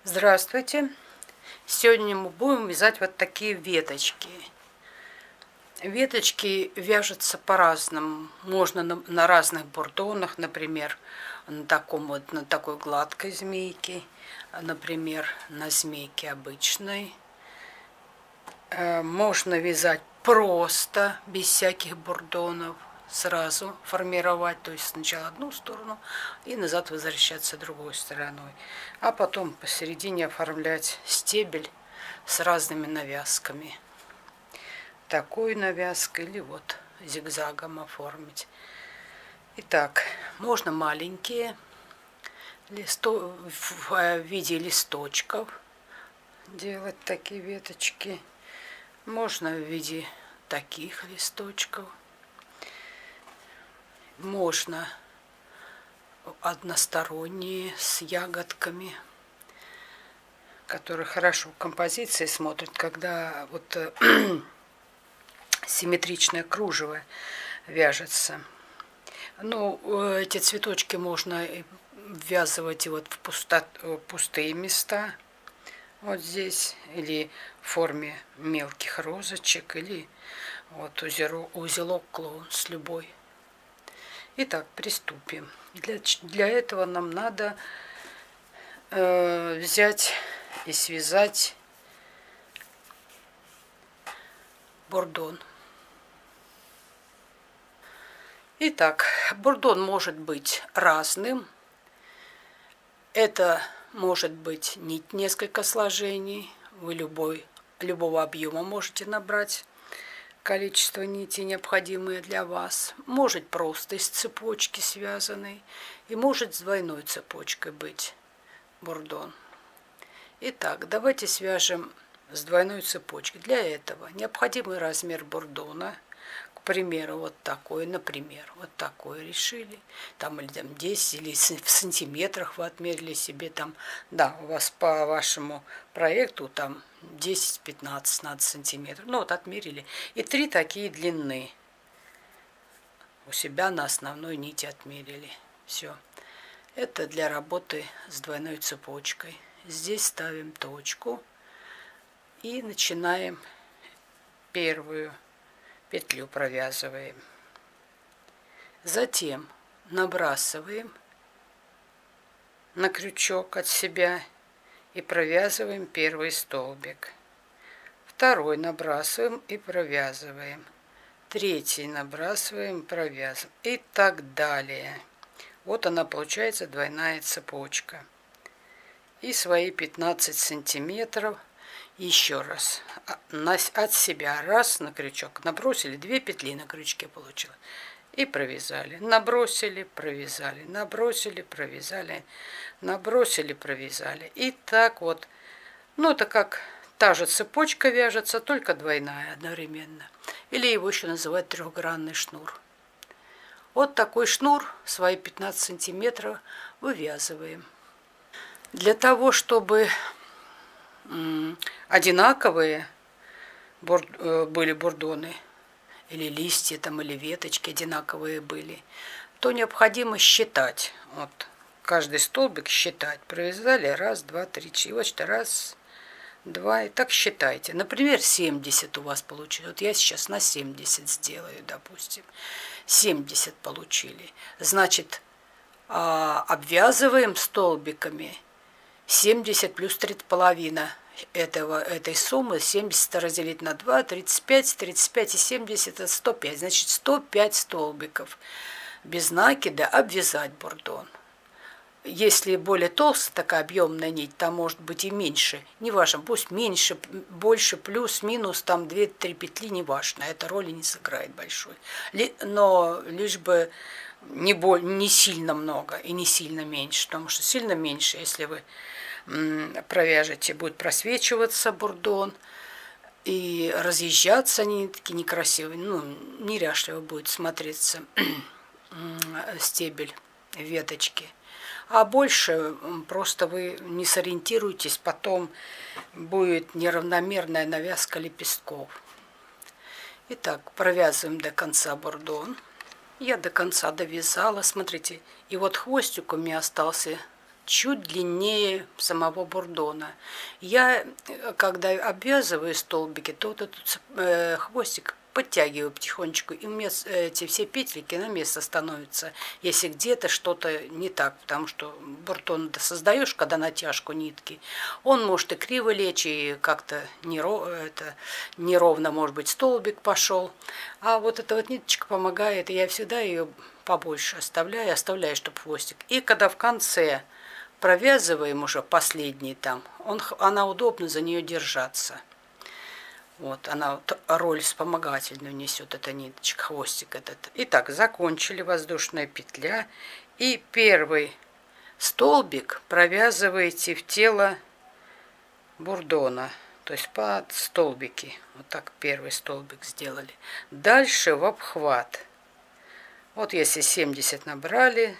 Здравствуйте! Сегодня мы будем вязать вот такие веточки. Веточки вяжутся по-разному. Можно на разных бурдонах, например, на такой гладкой змейке, например, на змейке обычной. Можно вязать просто, без всяких бурдонов, сразу формировать, то есть сначала одну сторону и назад возвращаться другой стороной, а потом посередине оформлять стебель с разными навязками. Такой навязкой или вот зигзагом оформить. Итак, можно маленькие в виде листочков делать такие веточки. Можно в виде таких листочков. Можно односторонние с ягодками, которые хорошо в композиции смотрят, когда вот симметричное кружево вяжется. Ну, эти цветочки можно ввязывать и вот в пустые места, вот здесь, или в форме мелких розочек, или вот узелок клоун с любой. Итак, приступим. Для этого нам надо взять и связать бурдон. Итак, бурдон может быть разным. Это может быть нить несколько сложений. Вы любого объема можете набрать количество нитей, необходимые для вас. Может просто из цепочки связанной. И может с двойной цепочкой быть бурдон. Итак, давайте свяжем с двойной цепочкой. Для этого необходимый размер бурдона. К примеру, вот такой, например, вот такой решили. Там или там 10, или в сантиметрах вы отмерили себе там. Да, у вас по вашему проекту там 10-15 надо сантиметров. Ну вот отмерили. И 3 такие длины. У себя на основной нити отмерили. Все. Это для работы с двойной цепочкой. Здесь ставим точку. И начинаем первую петлю провязываем. Затем набрасываем на крючок от себя и провязываем первый столбик. Второй набрасываем и провязываем. Третий набрасываем, провязываем. И так далее. Вот она получается двойная цепочка. И свои 15 сантиметров еще раз от себя раз на крючок набросили, 2 петли на крючке получилось, и провязали, набросили, провязали, набросили, провязали, набросили, провязали. И так вот, ну это как та же цепочка вяжется, только двойная одновременно, или его еще называют трехгранный шнур. Вот такой шнур, свои 15 сантиметров вывязываем. Для того, чтобы одинаковые были бурдоны, или листья там, или веточки одинаковые были, то необходимо считать. Вот каждый столбик считать. Провязали 1, 2, 3, 4. Вот что 1, 2. И так считайте. Например, 70 у вас получилось. Вот я сейчас на 70 сделаю, допустим. 70 получили. Значит, обвязываем столбиками 70 плюс 3,5 этой суммы. 70 разделить на 2, 35, 35 и 70 это 105. Значит, 105 столбиков без накида обвязать бурдон. Если более толстая такая объемная нить, там может быть и меньше. Не важно, пусть меньше, больше, плюс, минус, там 2-3 петли, не важно. Это роли не сыграет большой. Но лишь бы не сильно много и не сильно меньше. Потому что сильно меньше, если вы провяжете, будет просвечиваться бурдон и разъезжаться они такие некрасивые, ну, неряшливо будет смотреться стебель веточки. А больше просто вы не сориентируетесь, потом будет неравномерная навязка лепестков. Итак, провязываем до конца бурдон. Я до конца довязала, смотрите, и вот хвостик у меня остался чуть длиннее самого бурдона. Я, когда обвязываю столбики, то вот этот хвостик подтягиваю потихонечку, и у меня эти все петельки на место становятся, если где-то что-то не так, потому что бурдон ты создаешь, когда натяжку нитки, он может и криво лечь, и как-то неровно, может быть, столбик пошел, а вот эта вот ниточка помогает, и я всегда ее побольше оставляю, чтобы хвостик. И когда в конце провязываем уже последний там, она удобно за нее держаться. Вот, она вот роль вспомогательную несет, эта ниточка, хвостик этот. Итак, закончили воздушная петля. И первый столбик провязываете в тело бурдона, то есть под столбики. Вот так первый столбик сделали. Дальше в обхват. Вот если 70 набрали,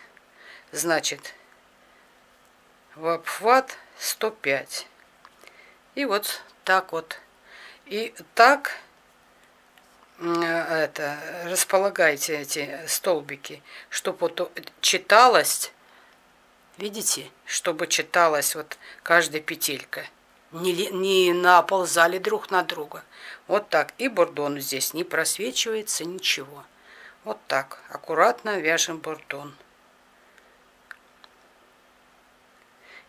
значит в обхват 105. И вот так вот. И так располагайте эти столбики, чтобы вот читалось, видите, чтобы читалась вот каждая петелька. Не наползали друг на друга. Вот так. И бурдон здесь не просвечивается, ничего. Вот так. Аккуратно вяжем бурдон.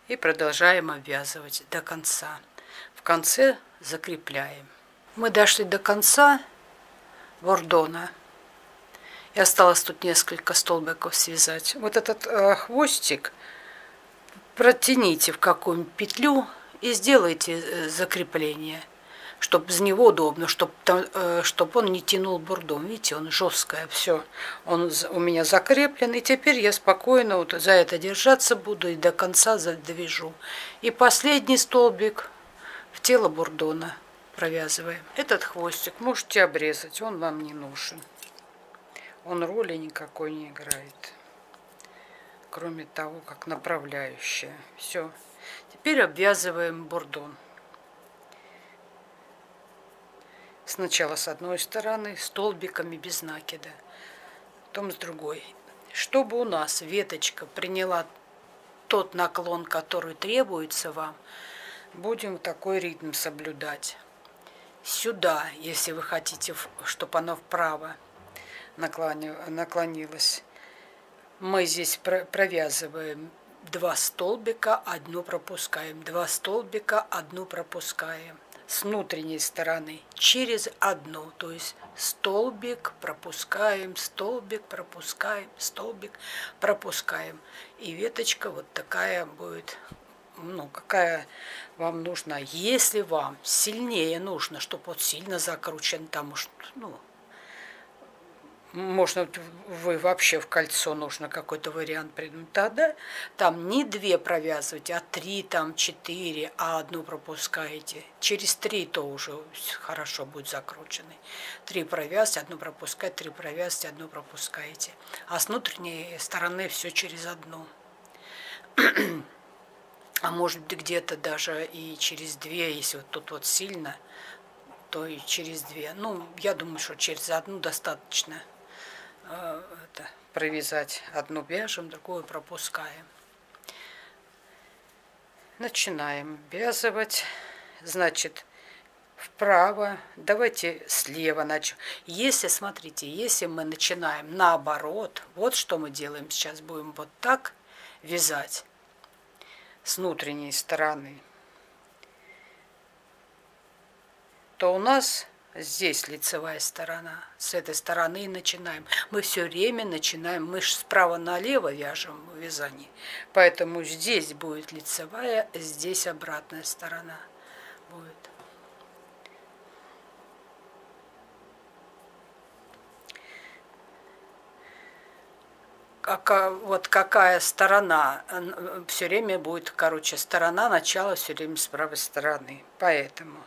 И продолжаем обвязывать до конца. В конце закрепляем. Мы дошли до конца бурдона. И осталось тут несколько столбиков связать. Вот этот хвостик протяните в какую-нибудь петлю и сделайте закрепление, чтобы за него удобно, чтобы он не тянул бурдон. Видите, он жесткое, все. Он у меня закреплен, и теперь я спокойно вот за это держаться буду и до конца довяжу. И последний столбик в тело бурдона провязываем. Этот хвостик можете обрезать, он вам не нужен. Он роли никакой не играет, кроме того, как направляющая. Все. Теперь обвязываем бурдон. Сначала с одной стороны столбиками без накида, потом с другой. Чтобы у нас веточка приняла тот наклон, который требуется вам, будем такой ритм соблюдать. Сюда, если вы хотите, чтобы оно вправо наклонилось, мы здесь провязываем 2 столбика, одну пропускаем, 2 столбика, одну пропускаем. С внутренней стороны через одну, то есть столбик пропускаем, столбик пропускаем, столбик пропускаем. И веточка вот такая будет, ну, какая вам нужна. Если вам сильнее нужно, чтобы вот сильно закручен, там уж, ну, можно, вы вообще в кольцо нужно какой-то вариант придумать, тогда там не 2 провязывать, а 3, там 4, а одну пропускаете. Через 3 то уже хорошо будет закрученный. 3 провязывать, одну пропускать, 3 провязывать, одну пропускаете. А с внутренней стороны все через одну. А может быть где-то даже и через 2, если вот тут вот сильно, то и через 2. Ну, я думаю, что через одну достаточно провязать. Одну вяжем, другую пропускаем. Начинаем вязывать. Значит, вправо. Давайте слева начнем. Если, смотрите, если мы начинаем наоборот, вот что мы делаем сейчас. Будем вот так вязать с внутренней стороны, то у нас здесь лицевая сторона. С этой стороны начинаем. Мы все время начинаем. Мы же справа налево вяжем в вязании. Поэтому здесь будет лицевая, здесь обратная сторона будет. Вот какая сторона, все время будет, короче, сторона начала все время с правой стороны. Поэтому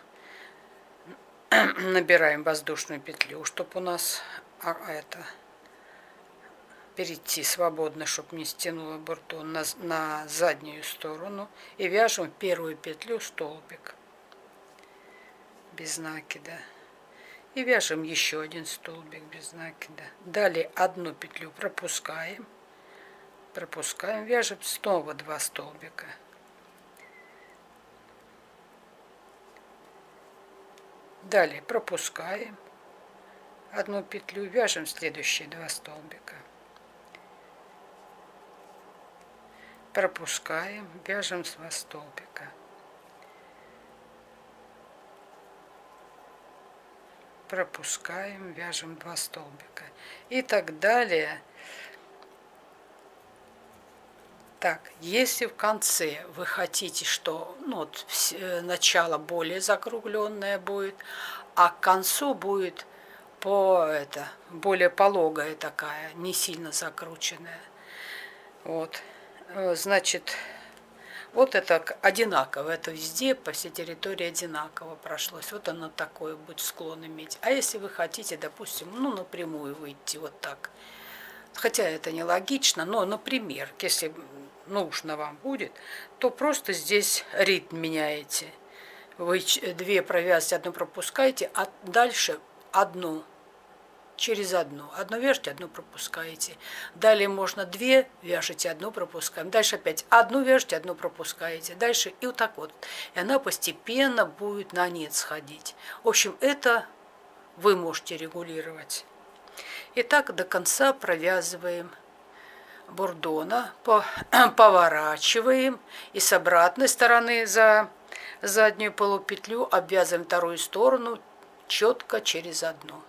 набираем воздушную петлю, чтобы у нас перейти свободно, чтобы не стянуло бурдон на заднюю сторону. И вяжем первую петлю столбик без накида. И вяжем еще один столбик без накида. Далее одну петлю пропускаем, пропускаем, вяжем снова 2 столбика. Далее пропускаем одну петлю, вяжем следующие 2 столбика. Пропускаем, вяжем 2 столбика. Пропускаем, вяжем 2 столбика. И так далее. Так, если в конце вы хотите, что начало более закругленное будет, а к концу будет более пологая такая, не сильно закрученная. Вот. Значит, вот это одинаково, это везде, по всей территории одинаково прошлось. Вот оно такое будет склон иметь. А если вы хотите, допустим, напрямую выйти вот так, хотя это не логично, но, например, если нужно вам будет, то просто здесь ритм меняете. Вы 2 провязываете, 1 пропускаете, а дальше одну через одну. Одну вяжете, 1 пропускаете. Далее можно 2 вяжете, 1 пропускаем. Дальше опять 1 вяжете, 1 пропускаете. Дальше и вот так вот. И она постепенно будет на нет сходить. В общем, это вы можете регулировать. И так до конца провязываем бурдона, поворачиваем и с обратной стороны за заднюю полупетлю обвязываем вторую сторону четко через одну.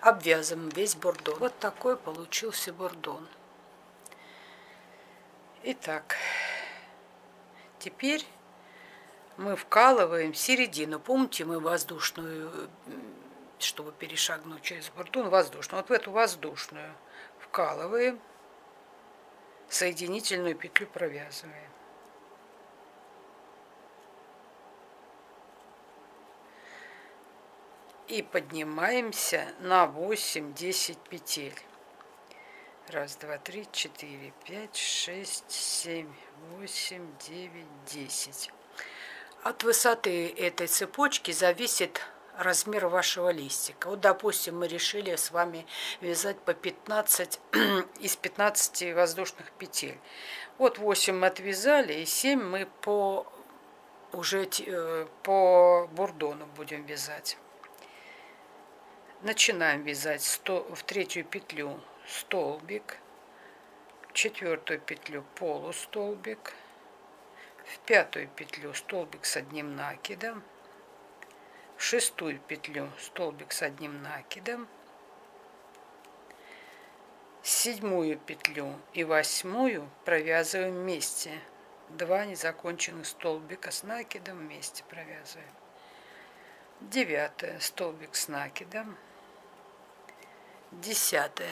Обвязываем весь бурдон. Вот такой получился бурдон. Итак, теперь мы вкалываем середину. Помните, мы воздушную, чтобы перешагнуть через бурдон, воздушную. Вот в эту воздушную вкалываем, соединительную петлю провязываем. И поднимаемся на 8-10 петель. 1, 2, 3, 4, 5, 6, 7, 8, 9, 10. От высоты этой цепочки зависит размер вашего листика. Вот, допустим, мы решили с вами вязать по 15 из 15 воздушных петель. Вот 8 мы отвязали, и 7 мы уже по бурдону будем вязать. Начинаем вязать в 3-ю петлю столбик, в 4-ю петлю полустолбик, в 5-ю петлю столбик с 1 накидом, в 6-ю петлю столбик с 1 накидом, 7-ю петлю и 8-ю провязываем вместе. 2 незаконченных столбика с накидом вместе провязываем. 9-я столбик с накидом, 10-я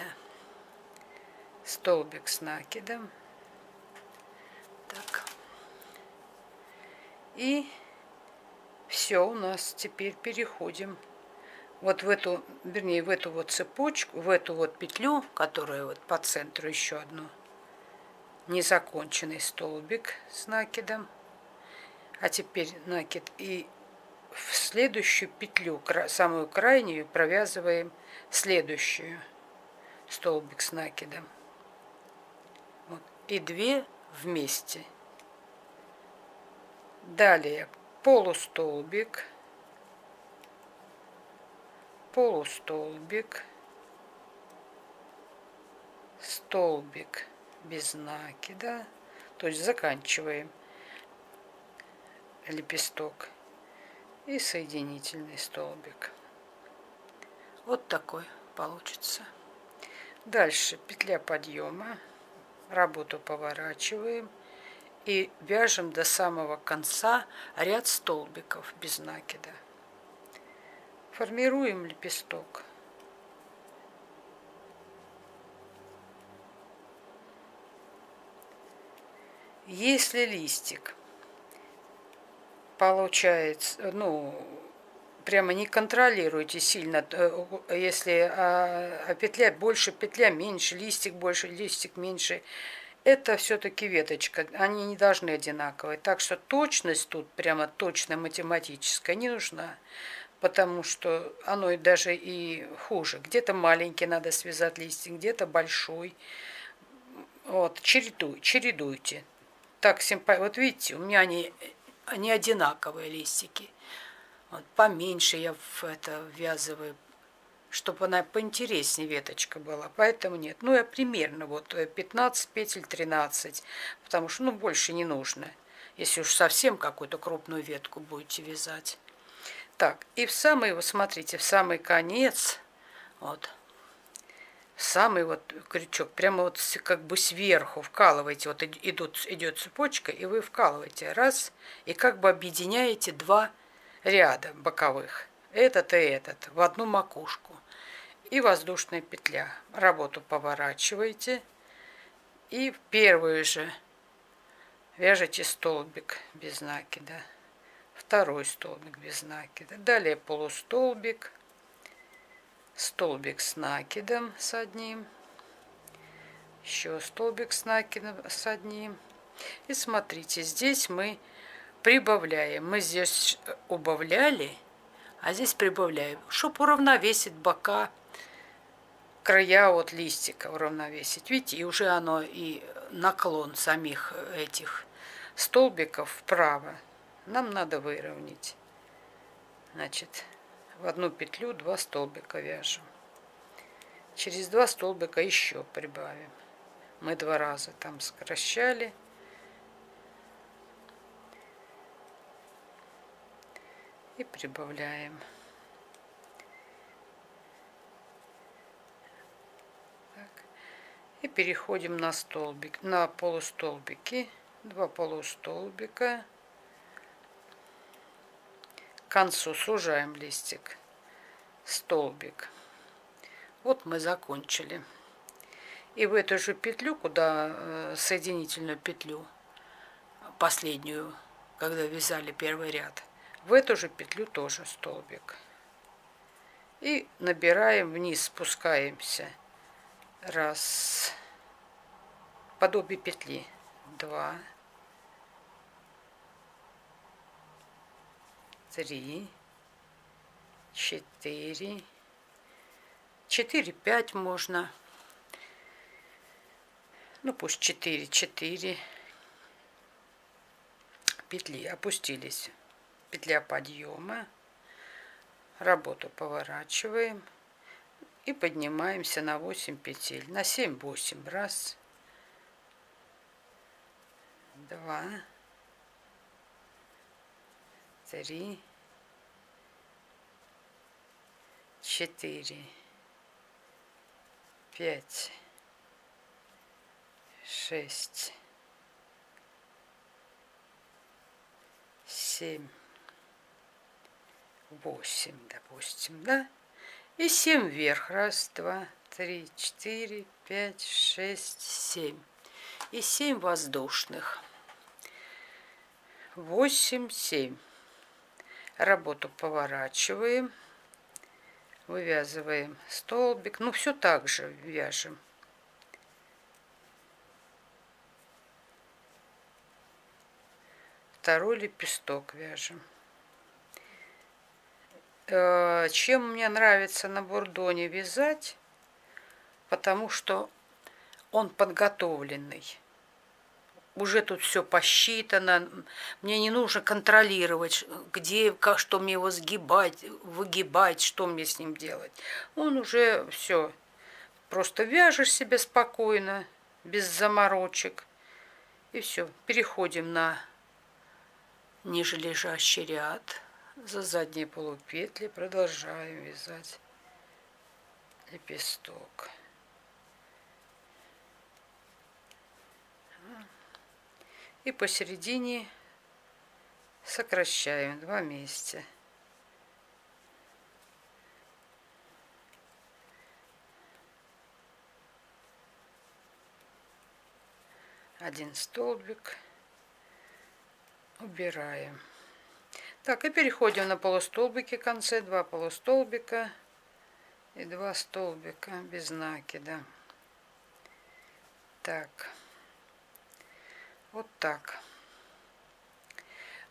столбик с накидом. Так. И все, у нас теперь переходим вот в эту, вернее, в эту вот цепочку, в эту вот петлю, которая вот по центру еще одну, незаконченный столбик с накидом. А теперь накид, и в следующую петлю, самую крайнюю, провязываем следующую столбик с накидом. Вот. И 2 вместе. Далее полустолбик, полустолбик, столбик без накида, то есть заканчиваем лепесток, и соединительный столбик. Вот такой получится. Дальше петля подъема, работу поворачиваем и вяжем до самого конца ряд столбиков без накида. Формируем лепесток. Если листик получается, прямо не контролируйте сильно, если петля больше, петля меньше, листик больше, листик меньше, это все-таки веточка, они не должны одинаковые. Так что точность тут, прямо точно математическая, не нужна, потому что оно даже и хуже. Где-то маленький надо связать листик, где-то большой. Вот, чередуйте. Так, вот видите, у меня они одинаковые листики. Вот, поменьше я в это ввязываю, чтобы она поинтереснее веточка была. Поэтому нет. Ну, я примерно вот 15 петель, 13. Потому что, ну, больше не нужно. Если уж совсем какую-то крупную ветку будете вязать. Так, и в самый, вот смотрите, в самый конец, вот, самый вот крючок, прямо вот как бы сверху вкалываете, вот идет цепочка, и вы вкалываете раз, и как бы объединяете два ряда боковых, этот и этот, в одну макушку. И воздушная петля. Работу поворачиваете, и в первую же вяжете столбик без накида, второй столбик без накида, далее полустолбик, столбик с накидом с одним, еще столбик с накидом с одним. И смотрите, здесь мы прибавляем. Мы здесь убавляли, а здесь прибавляем, чтобы уравновесить бока, края от листика уравновесить. Видите, и уже оно и наклон самих этих столбиков вправо нам надо выровнять. Значит, в одну петлю 2 столбика вяжем. Через 2 столбика еще прибавим. Мы 2 раза там сокращали. И прибавляем. Так. И переходим на столбик, на полустолбики. 2 полустолбика. К концу сужаем листик. Столбик. Вот мы закончили. И в эту же петлю, куда соединительную петлю, последнюю, когда вязали первый ряд, в эту же петлю тоже столбик. И набираем вниз, спускаемся. Раз. Под обе петли. 2. 3. 4. 4, 5 можно. Ну, пусть 4 петли опустились. Петля подъема. Работу поворачиваем. И поднимаемся на 8 петель. На 7-8. Раз. 2. 3. 4. 5. 6. 7. 8, допустим, да? И 7 вверх. Раз, 2, 3, 4, 5, 6, 7. И 7 воздушных. 8, 7. Работу поворачиваем. Вывязываем столбик. Ну, все так же вяжем. Второй лепесток вяжем. Чем мне нравится на бурдоне вязать? Потому что он подготовленный. Уже тут все посчитано. Мне не нужно контролировать, где, что мне его сгибать, выгибать, что мне с ним делать. Он уже все. Просто вяжешь себе спокойно, без заморочек. И все. Переходим на ниже лежащий ряд. За задние полупетли продолжаем вязать лепесток. И посередине сокращаем 2 месяца. Один столбик убираем. Так, и переходим на полустолбики в конце. 2 полустолбика и 2 столбика без накида. Так. Вот так.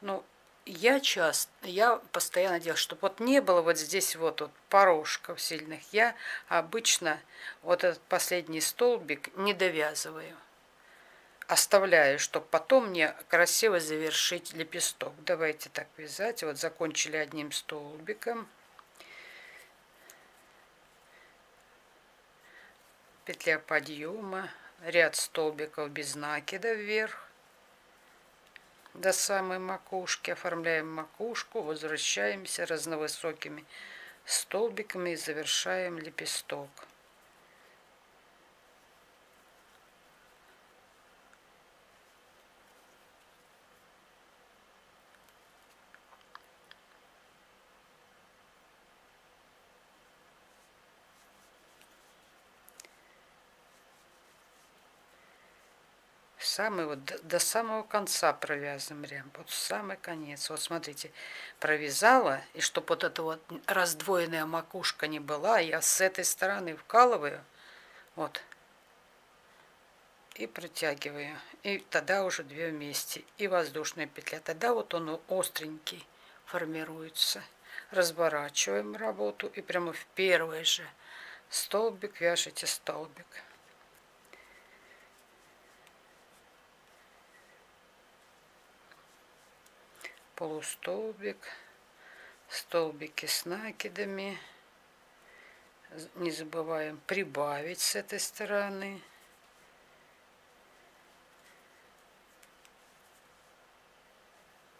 Ну, я постоянно делаю, чтобы вот не было вот здесь вот порожков сильных. Я обычно вот этот последний столбик не довязываю. оставляю, чтобы потом мне красиво завершить лепесток. Давайте так вязать. Вот закончили одним столбиком. Петля подъема, ряд столбиков без накида вверх до самой макушки. Оформляем макушку, возвращаемся разновысокими столбиками и завершаем лепесток. Самый вот до самого конца провязываем прям, вот в самый конец. Вот смотрите, провязала, и чтобы вот эта вот раздвоенная макушка не была, я с этой стороны вкалываю, вот, и протягиваю, и тогда уже две вместе, и воздушная петля, тогда вот он остренький формируется. Разворачиваем работу и прямо в первый же столбик вяжете столбик. Полустолбик, столбики с накидами. Не забываем прибавить с этой стороны.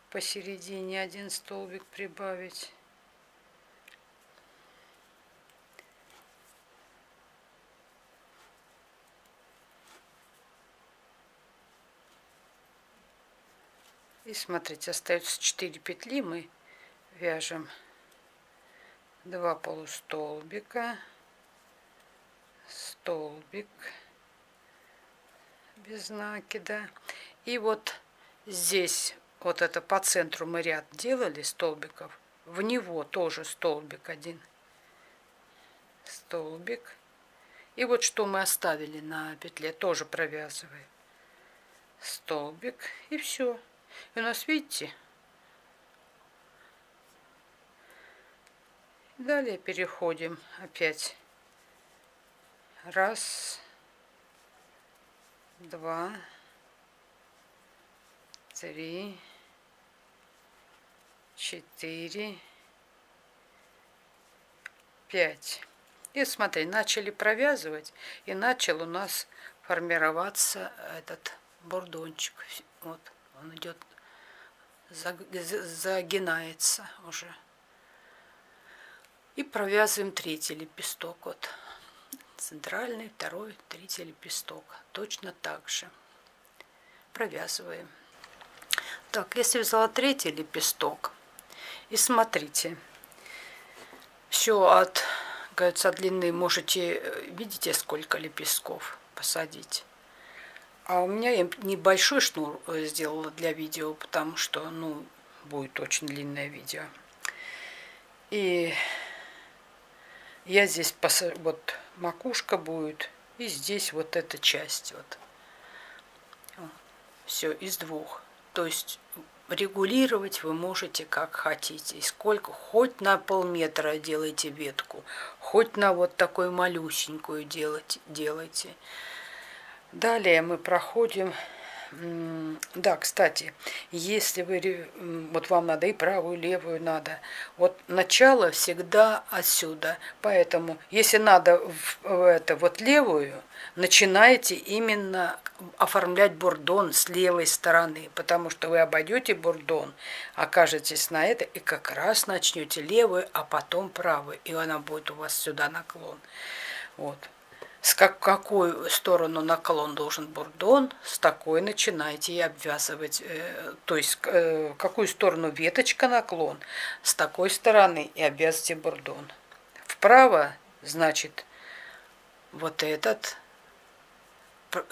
Посередине один столбик прибавить. И смотрите, остается 4 петли, мы вяжем 2 полустолбика, столбик без накида. И вот здесь, вот это по центру мы ряд делали столбиков, в него тоже столбик один, столбик. И вот что мы оставили на петле, тоже провязываем. Столбик, и все. И у нас, видите, далее переходим опять. Раз, два, три, 4, 5. И смотри, начали провязывать, и начал у нас формироваться этот бурдончик. Вот он идет, загинается уже. И провязываем третий лепесток. Вот центральный, второй, третий лепесток. Точно так же провязываем. Так, я связала третий лепесток. И смотрите, все от, кажется, от длины можете, видите, сколько лепестков посадить. А у меня я небольшой шнур сделала для видео, потому что, ну, будет очень длинное видео. И я здесь, вот макушка будет, и здесь вот эта часть, вот. Все из двух. То есть регулировать вы можете как хотите. И сколько, хоть на полметра делайте ветку, хоть на вот такую малюсенькую делайте. Далее мы проходим. Да, кстати, если вы, вот вам надо и правую, и левую надо, вот начало всегда отсюда, поэтому, если надо это вот левую, начинайте именно оформлять бурдон с левой стороны, потому что вы обойдете бурдон, окажетесь на это, и как раз начнете левую, а потом правую, и она будет у вас сюда наклон. Вот. С какую сторону наклон должен бурдон, с такой начинайте и обвязывать. То есть, какую сторону веточка наклон, с такой стороны и обвязывайте бурдон. Вправо, значит, вот этот,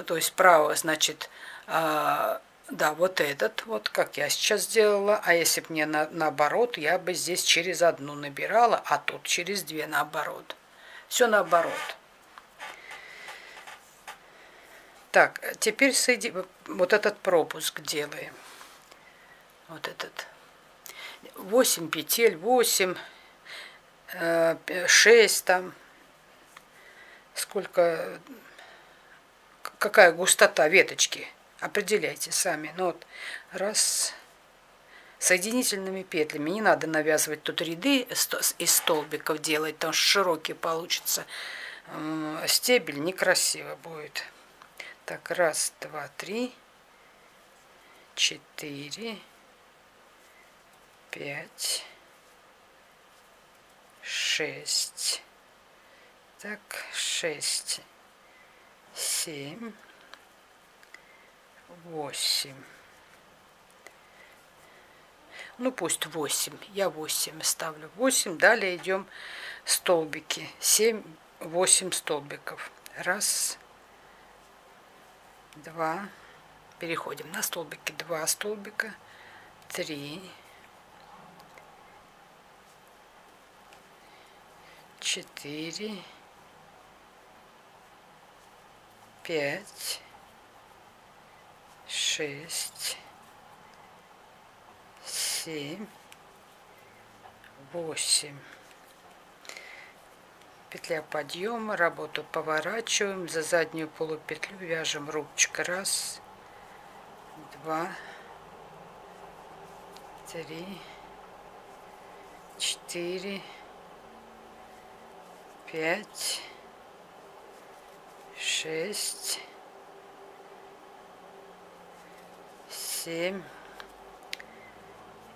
то есть вправо, значит, да, вот этот, вот как я сейчас сделала. А если бы мне наоборот, я бы здесь через одну набирала, а тут через две наоборот. Все наоборот. Так, теперь вот этот пропуск делаем. Вот этот. 8 петель, 8, 6 там. Сколько, какая густота веточки. Определяйте сами. Ну вот, раз, соединительными петлями. Не надо навязывать тут ряды из столбиков делать, потому что широкий получится стебель, некрасиво будет. Так, раз, два, три, 4, 5, 6. Так, 6, 7, 8. Ну, пусть 8. Я 8 ставлю. 8. Далее идем столбики. 7, 8 столбиков. Раз, два. Переходим на столбики. 2 столбика. 3, 4, 5, 6, 7, 8. Петля подъема, работу поворачиваем, за заднюю полупетлю вяжем рубчик. Раз, два, 3, 4, 5, 6, 7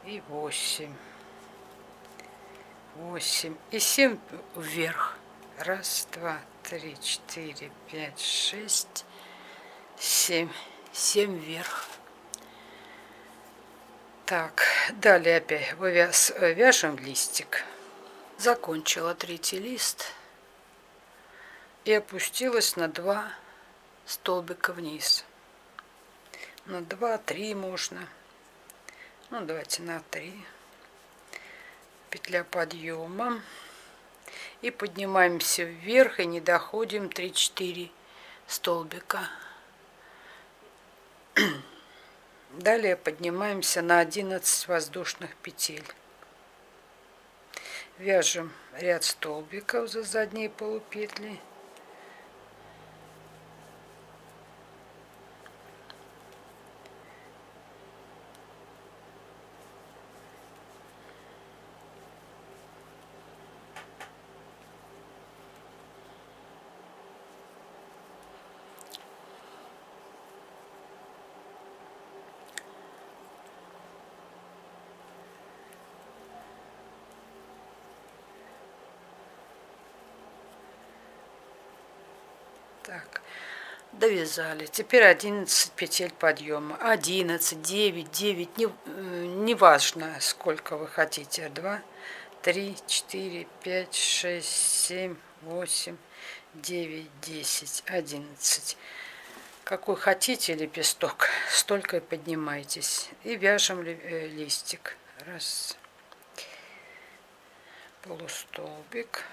и 8. 8 и 7 вверх. Раз, два, три, 4, 5, 6, 7. 7 вверх. Так, далее опять вяжем листик. Закончила 3-й лист и опустилась на 2 столбика вниз. На 2-3 можно. Ну, давайте на 3. Петля подъема. И поднимаемся вверх и не доходим 3-4 столбика. Далее поднимаемся на 11 воздушных петель. Вяжем ряд столбиков за задние полупетли. Так, довязали. Теперь 11 петель подъема. 11, 9, 9, не важно, сколько вы хотите. 2, 3, 4, 5, 6, 7, 8, 9, 10, 11. Какой хотите лепесток, столько и поднимайтесь. И вяжем листик. Раз, полустолбик.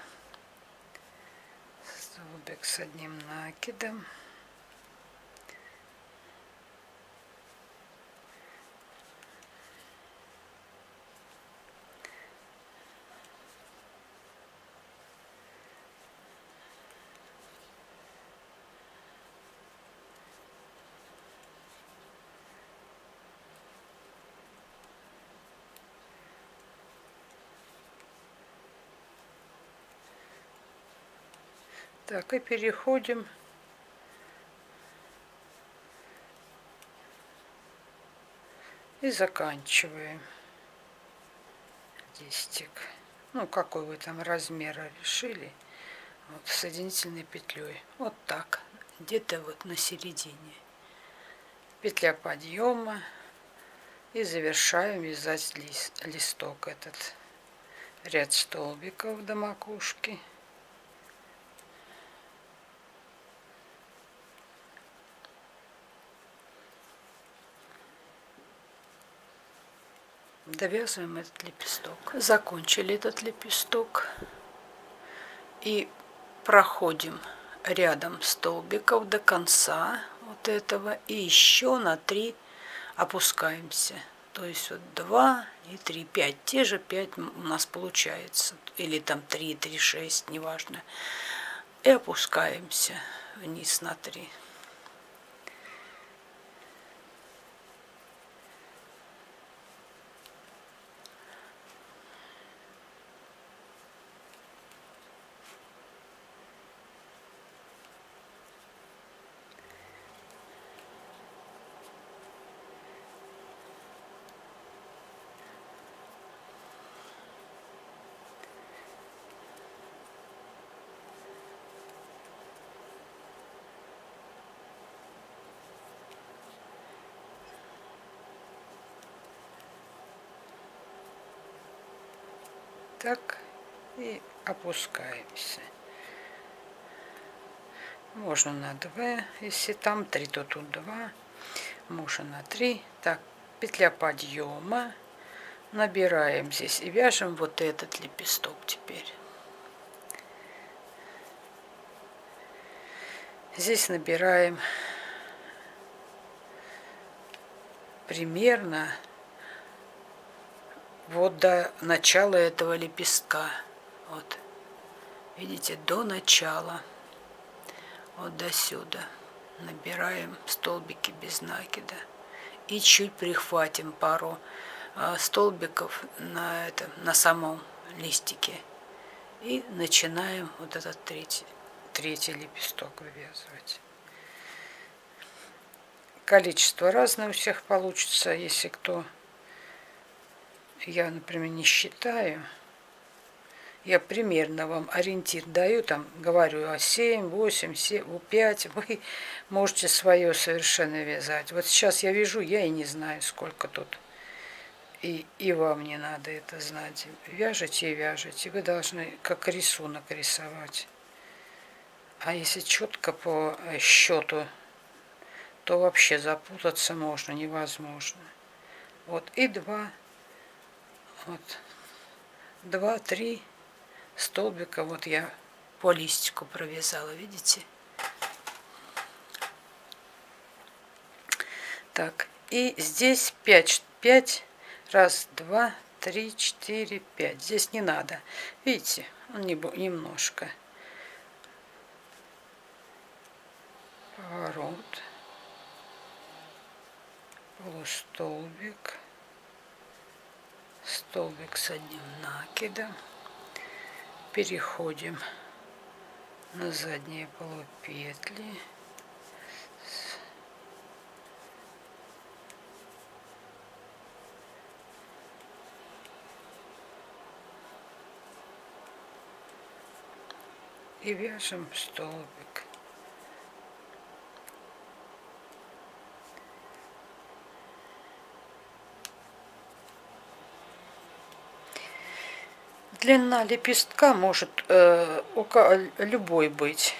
Столбик с одним накидом. Так, и переходим и заканчиваем листик. Ну, какой вы там размера решили. Вот соединительной петлей. Вот так. Где-то вот на середине. Петля подъема. И завершаем вязать листок этот. Ряд столбиков до макушки. Довязываем этот лепесток. Закончили этот лепесток. И проходим рядом столбиков до конца вот этого. И еще на 3 опускаемся. То есть вот 2 и 3, 5. Те же 5 у нас получается. Или там 3, 3, 6, неважно. И опускаемся вниз на 3. Так, и опускаемся. Можно на 2, если там 3, то тут 2. Можно на 3. Так, петля подъема. Набираем здесь и вяжем вот этот лепесток теперь. Здесь набираем примерно вот до начала этого лепестка. Вот, видите, до начала. Вот до сюда. Набираем столбики без накида. И чуть прихватим пару столбиков на самом листике. И начинаем вот этот третий лепесток вывязывать. Количество разное у всех получится, если кто... Я, например, не считаю. Я примерно вам ориентир даю, там говорю 7, 8, 7, 5. Вы можете свое совершенно вязать. Вот сейчас я вяжу, я и не знаю, сколько тут. И вам не надо это знать. Вяжете и вяжете. Вы должны как рисунок рисовать. А если четко по счету, то вообще запутаться можно, невозможно. Вот и 2, вот 2-3 столбика, вот я по листику провязала, видите? Так, и здесь 5. Раз, 2, 3, 4, 5. Здесь не надо. Видите, немножко. Поворот. Полустолбик. Столбик с одним накидом. Переходим на задние полупетли. И вяжем столбик. Длина лепестка может любой быть.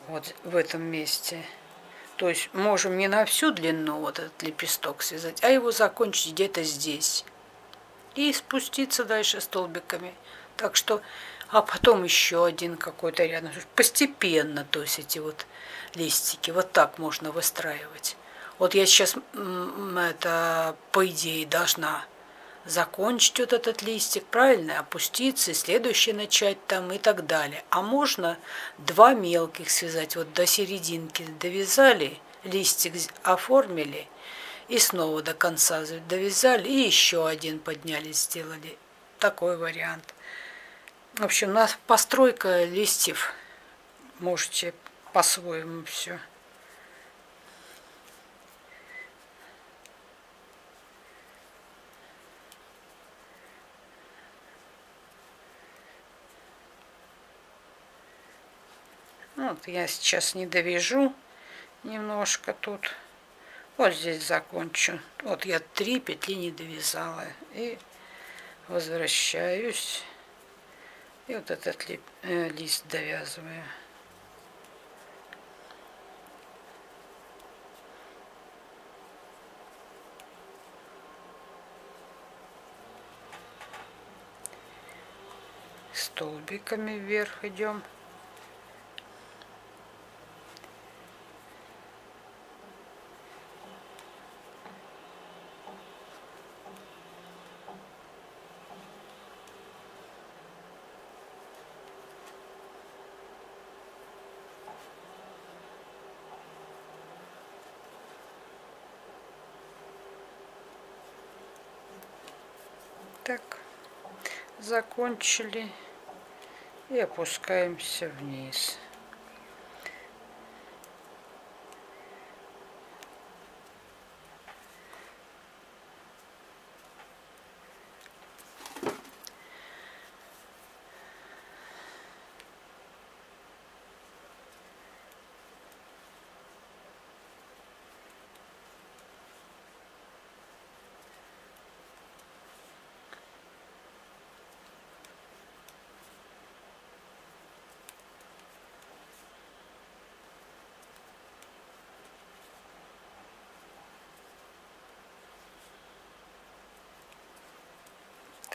Вот в этом месте. То есть можем не на всю длину вот этот лепесток связать, а его закончить где-то здесь. И спуститься дальше столбиками. Так что, а потом еще один какой-то рядом. Постепенно, то есть эти вот листики. Вот так можно выстраивать. Вот я сейчас это, по идее, должна закончить вот этот листик, правильно, опуститься, и следующий начать там и так далее. А можно 2 мелких связать, вот до серединки довязали, листик оформили, и снова до конца довязали, и еще один подняли, сделали. Такой вариант. В общем, постройка листьев можете по-своему все. Вот я сейчас не довяжу немножко тут. Вот здесь закончу. Вот я 3 петли не довязала. И возвращаюсь. И вот этот лист довязываю. Столбиками вверх идем. Так, закончили и опускаемся вниз.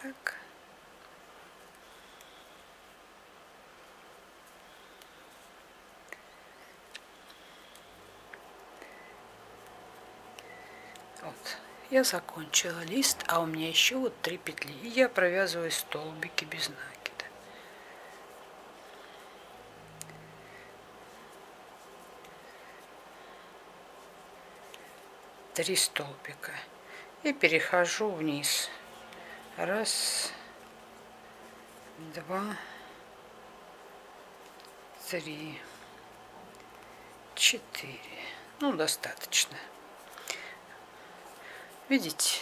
Так. Вот. Я закончила лист, а у меня еще вот 3 петли. И я провязываю столбики без накида. Три столбика. И перехожу вниз. Раз, два, три, четыре. Ну, достаточно. Видите?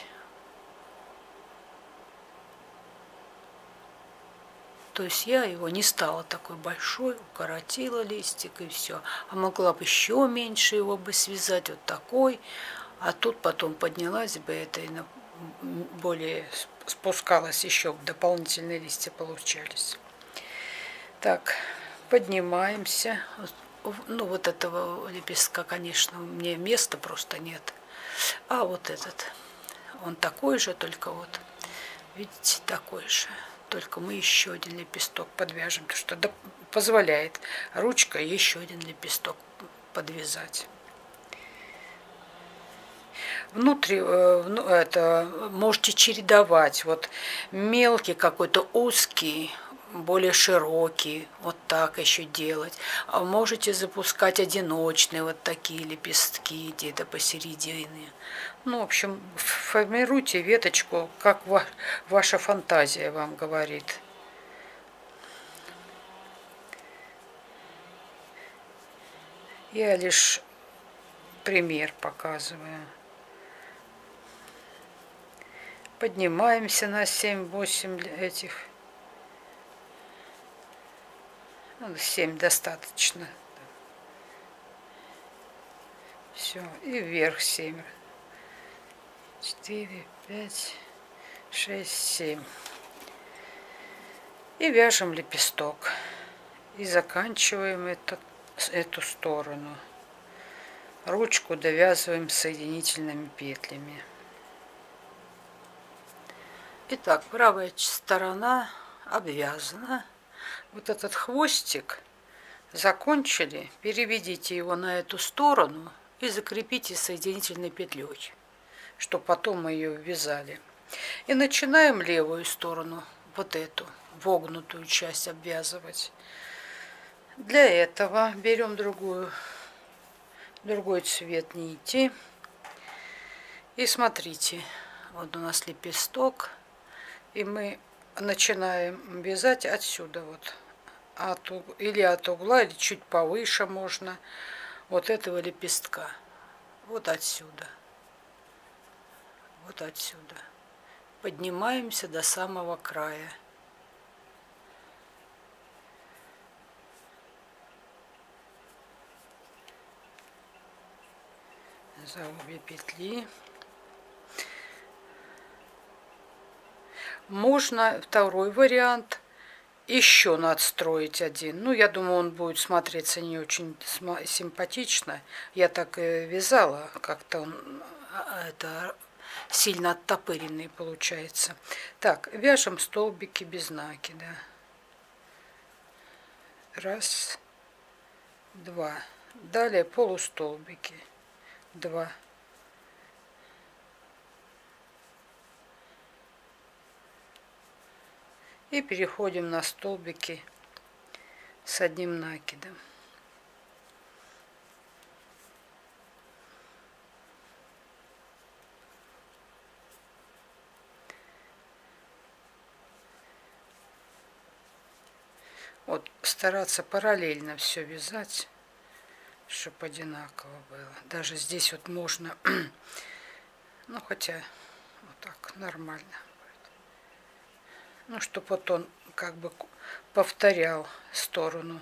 То есть я его не стала такой большой, укоротила листик и все. А могла бы еще меньше его бы связать, вот такой. А тут потом поднялась бы это и более спускалась, еще дополнительные листья получались. Так, поднимаемся. Ну, вот этого лепестка, конечно, мне места просто нет. А вот этот, он такой же, только вот, видите, такой же. Только мы еще один лепесток подвяжем, потому что позволяет ручка еще один лепесток подвязать. Внутри это можете чередовать. Вот мелкий какой-то узкий, более широкий, вот так еще делать. А можете запускать одиночные вот такие лепестки где-то посередине. Ну, в общем, формируйте веточку, как ваша фантазия вам говорит. Я лишь пример показываю. Поднимаемся на 7-8 этих. 7 достаточно. Все. И вверх 7. 4, 5, 6, 7. И вяжем лепесток. И заканчиваем эту сторону. Ручку довязываем соединительными петлями. Итак, правая сторона обвязана. Вот этот хвостик закончили, переведите его на эту сторону и закрепите соединительной петлей, чтобы потом мы ее ввязали. И начинаем левую сторону, вот эту вогнутую часть обвязывать. Для этого берем другой цвет нити. И смотрите, вот у нас лепесток. И мы начинаем вязать отсюда вот. Или от угла, или чуть повыше можно. Вот этого лепестка. Вот отсюда. Вот отсюда. Поднимаемся до самого края. За обе петли. Можно второй вариант еще надстроить один. Ну, я думаю, он будет смотреться не очень симпатично. Я так и вязала, как-то он это сильно оттопыренный получается. Так, вяжем столбики без накида. Раз, два. Далее полустолбики. 2. И переходим на столбики с одним накидом. Вот стараться параллельно все вязать, чтобы одинаково было. Даже здесь вот можно, ну хотя вот так нормально. Ну, чтобы вот он как бы повторял сторону,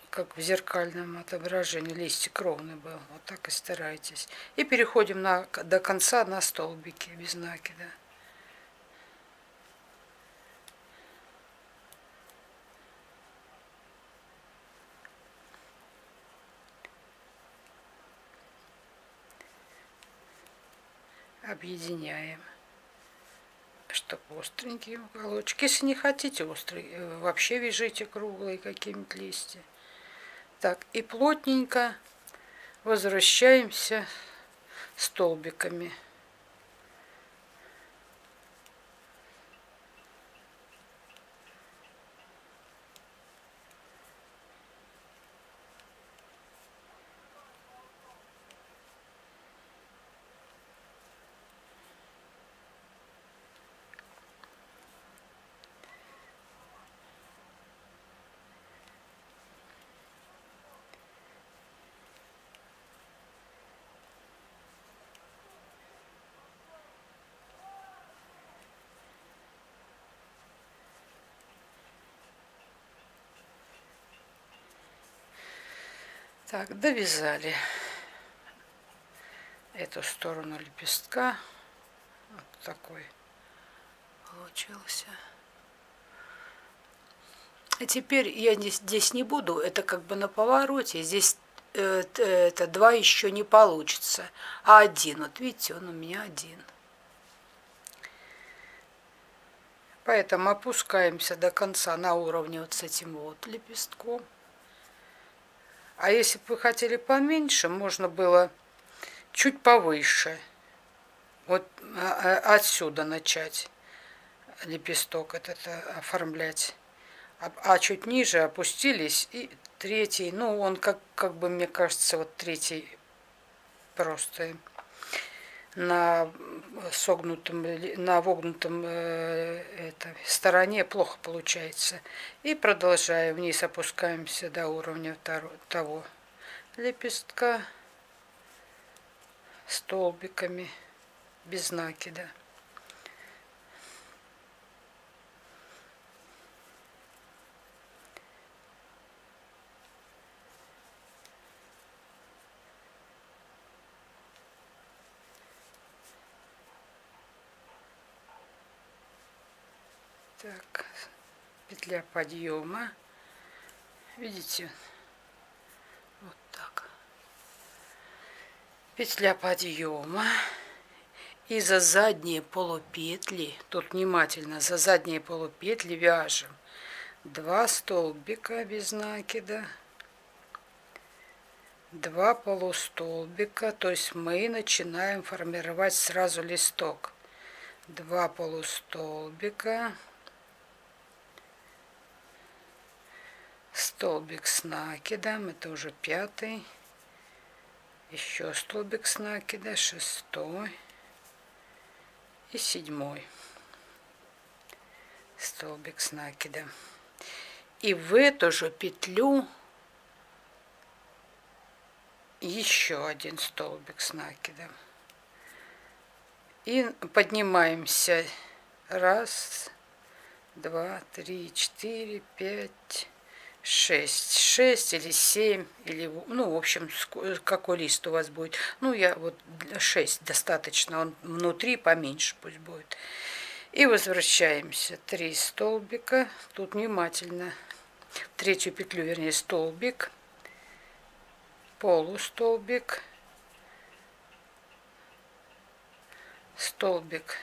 как в зеркальном отображении, листик ровный был. Вот так и старайтесь. И переходим до конца на столбики без накида. объединяем, чтобы остренькие уголочки. Если не хотите острые, вообще вяжите круглые какие-нибудь листья. Так, и плотненько возвращаемся столбиками. Так, довязали эту сторону лепестка. Вот такой получился. И теперь я здесь не буду, это как бы на повороте. Здесь это два еще не получится, а один. Вот видите, он у меня один. Поэтому опускаемся до конца на уровне вот с этим вот лепестком. А если бы вы хотели поменьше, можно было чуть повыше. Вот отсюда начать лепесток этот оформлять. А чуть ниже опустились, и третий, ну он как бы, мне кажется, вот третий просто на вогнутом стороне плохо получается. И продолжаем вниз, опускаемся до уровня того лепестка столбиками без накида. Так, петля подъема, видите, вот так, петля подъема, и за задние полупетли, тут внимательно, за задние полупетли вяжем 2 столбика без накида, 2 полустолбика, то есть мы начинаем формировать сразу листок, 2 полустолбика, столбик с накидом, это уже 5-й, еще столбик с накида, 6-й и 7-й столбик с накидом. И в эту же петлю еще 1 столбик с накидом. И поднимаемся 1, 2, 3, 4, 5, 6 или 7, или, ну, в общем, какой лист у вас будет. Ну, я вот 6 достаточно, он внутри поменьше пусть будет. И возвращаемся 3 столбика, тут внимательно, в 3-ю петлю, вернее, столбик, полустолбик, столбик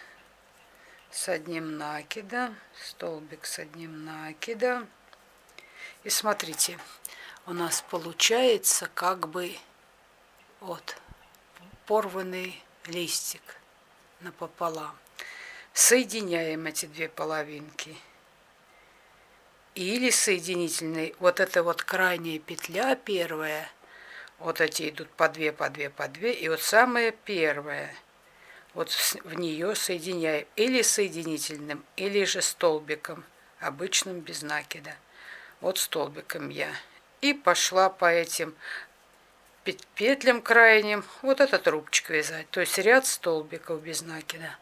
с 1 накидом, столбик с 1 накидом. И смотрите, у нас получается как бы вот порванный листик напополам. Соединяем эти 2 половинки. Или соединительный, вот эта вот крайняя петля первая, вот эти идут по 2, по 2, по 2, и вот самая первая, вот в нее соединяем или соединительным, или же столбиком, обычным без накида. Вот столбиком я. И пошла по этим петлям крайним вот этот рубчик вязать. То есть ряд столбиков без накида.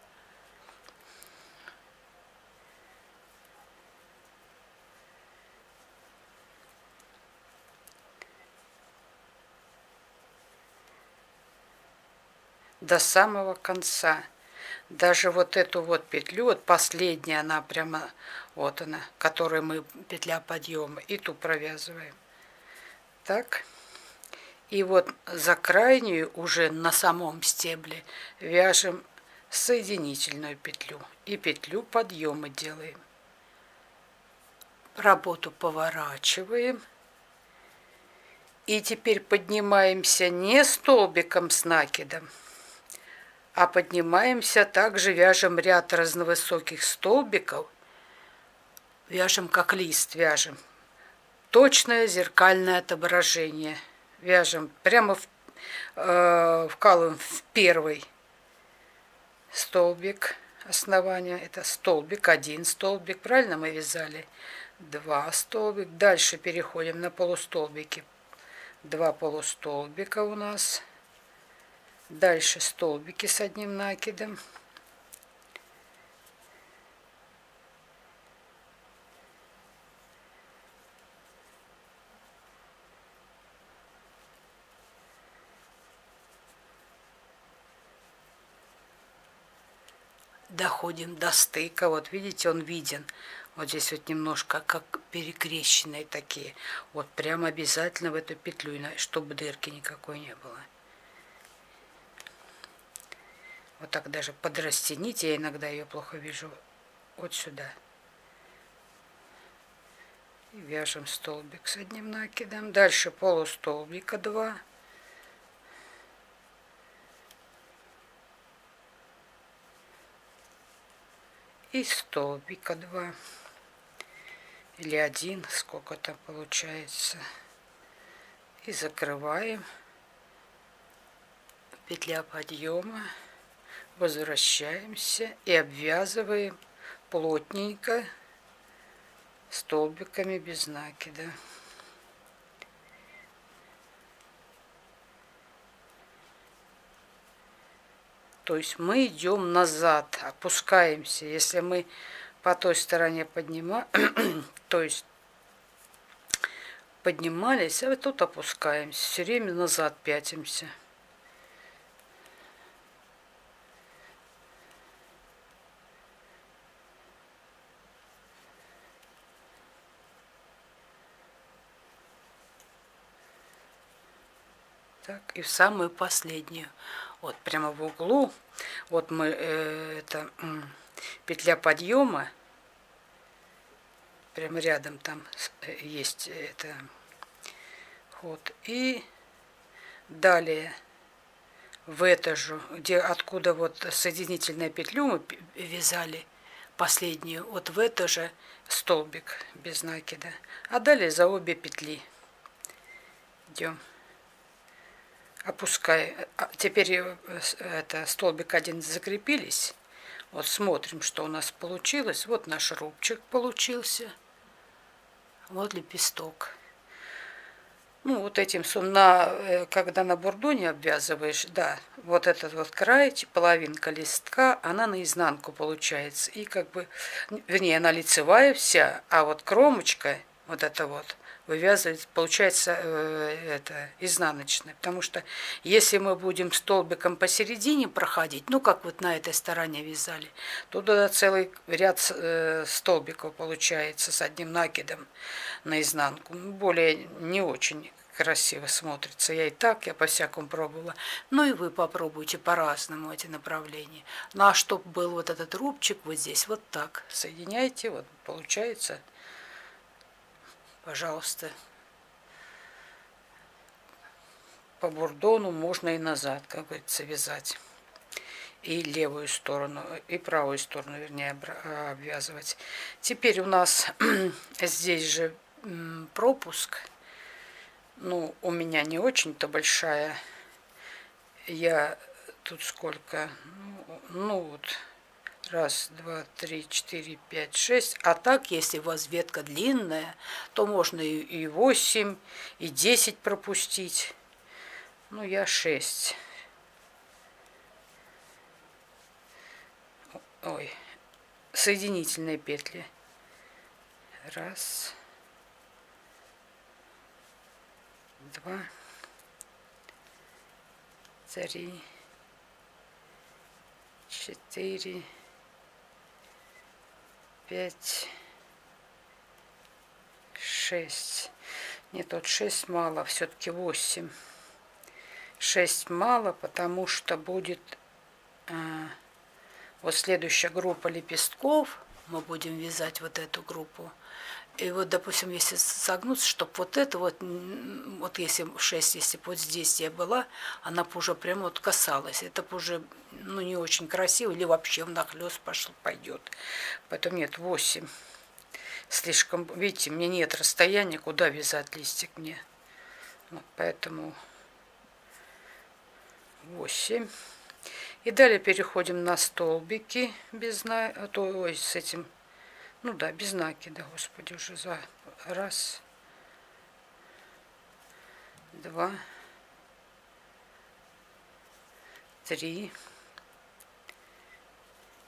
До самого конца. Даже вот эту вот петлю, вот последняя, она прямо, вот она, которой мы, петля подъема, и ту провязываем. Так. И вот за крайнюю уже на самом стебле вяжем соединительную петлю и петлю подъема делаем. Работу поворачиваем. И теперь поднимаемся не столбиком с накидом, а поднимаемся также, вяжем ряд разновысоких столбиков, вяжем как лист, вяжем. Точное зеркальное отображение. Вяжем прямо вкалываем в первый столбик основания. Это столбик, один столбик. Правильно мы вязали? 2 столбика. Дальше переходим на полустолбики. 2 полустолбика у нас. Дальше столбики с одним накидом. Доходим до стыка. Вот видите, он виден. Вот здесь вот немножко как перекрещенные такие. Вот прям обязательно в эту петлю, чтобы дырки никакой не было. Вот так даже подрастяните, я иногда ее плохо вижу. Вот сюда. И вяжем столбик с одним накидом. Дальше полустолбика 2. И столбика 2. Или 1, сколько там получается. И закрываем. Петля подъема. Возвращаемся и обвязываем плотненько столбиками без накида. То есть мы идем назад, опускаемся. Если мы по той стороне поднимаем, то есть поднимались, а вот тут опускаемся. Все время назад пятимся. Так, и в самую последнюю. Вот прямо в углу. Вот мы, это петля подъема. Прямо рядом там есть это ход. И далее в эту же, где откуда вот соединительную петлю мы вязали последнюю, вот в это же столбик без накида. А далее за обе петли идем. Опускай. Теперь это столбик один закрепились. Вот смотрим, что у нас получилось. Вот наш рубчик получился. Вот лепесток. Ну, вот этим, когда на бурдоне обвязываешь, да, вот этот вот край, половинка листка, она наизнанку получается. И как бы, вернее, она лицевая вся, а вот кромочка, вот это вот, вывязывать, получается, это изнаночная. Потому что если мы будем столбиком посередине проходить, ну, как вот на этой стороне вязали, то туда целый ряд столбиков получается с одним накидом наизнанку. Более не очень красиво смотрится. Я по-всякому пробовала. Ну и вы попробуйте по-разному эти направления. Ну а чтобы был вот этот рубчик вот здесь, вот так соединяйте, вот получается. Пожалуйста. По бурдону можно и назад, как говорится, вязать. И левую сторону, и правую сторону, вернее, обвязывать. Теперь у нас здесь же пропуск. Ну, у меня не очень-то большая. Я тут сколько? Ну вот. 1, 2, 3, 4, 5, 6. А так, если у вас ветка длинная, то можно и 8, и 10 пропустить. Ну, я 6. Ой, соединительные петли. 1, 2, 3, 4, 5, 6. Нет, тут 6 мало, все-таки 8. 6 мало, потому что будет Вот следующая группа лепестков, мы будем вязать вот эту группу. И вот, допустим, если согнуться, чтобы вот это вот, вот если 6, если бы вот здесь я была, она бы уже прямо вот касалась. Это бы уже, ну, не очень красиво, или вообще внахлёст пойдет. Поэтому нет, 8. Слишком, видите, мне нет расстояния, куда вязать листик мне. Вот, поэтому 8. И далее переходим на столбики без ой, с этим, ну да, без накида, господи, уже за раз, 2, 3,